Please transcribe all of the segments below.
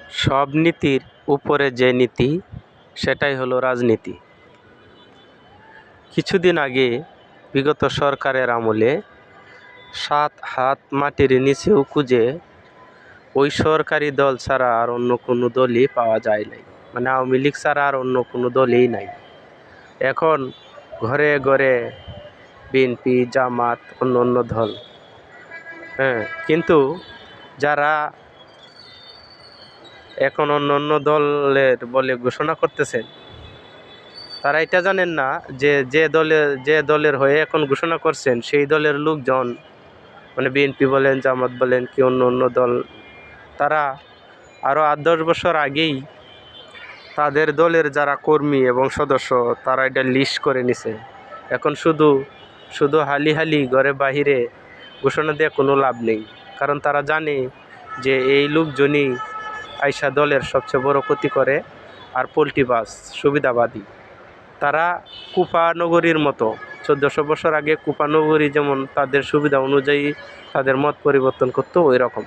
সব নীতির উপরে যে নীতি সেটাই হলো রাজনীতি। কিছুদিন আগে বিগত সরকারের আমলে 7 হাত মাটির নিচেও খুঁজে ওই সরকারি দল ছাড়া আর অন্য কোনো দলই পাওয়া যায় নাই, মানে আওয়ামী লীগ ছাড়া আর অন্য কোনো দলই নাই। এখন ঘরে ঘরে বিএনপি, জামাত, অন্য অন্য দল, কিন্তু যারা এখন অন্য অন্য দলের বলে ঘোষণা করতেছেন তারা এটা জানেন না যে যে দলের হয়ে এখন ঘোষণা করছেন সেই দলের লোকজন, মানে বিএনপি বলেন, জামাত বলেন কি অন্য অন্য দল, তারা আরও 8-10 বছর আগেই তাদের দলের যারা কর্মী এবং সদস্য তারা এটা লিস্ট করে নিছে। এখন শুধু হালি ঘরে বাহিরে ঘোষণা দিয়ে কোনো লাভ নেই, কারণ তারা জানে যে এই লোকজনই আইসা দলের সবচেয়ে বড় ক্ষতি করে আর পোল্টিবাজ সুবিধাবাদী। তারা কুপানগরীর মতো 1400 বছর আগে কুপানগরী যেমন তাদের সুবিধা অনুযায়ী তাদের মত পরিবর্তন করতো ওই রকম,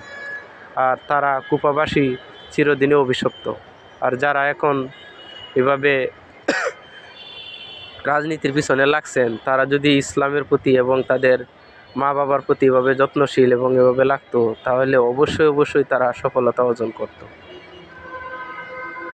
আর তারা কুপাবাসী চিরদিনে অভিশপ্ত। আর যারা এখন এভাবে রাজনীতির পিছনে লাগছেন তারা যদি ইসলামের প্রতি এবং তাদের মা বাবার প্রতি এভাবে যত্নশীল এবং এভাবে লাগতো তাহলে অবশ্যই তারা সফলতা অর্জন করত।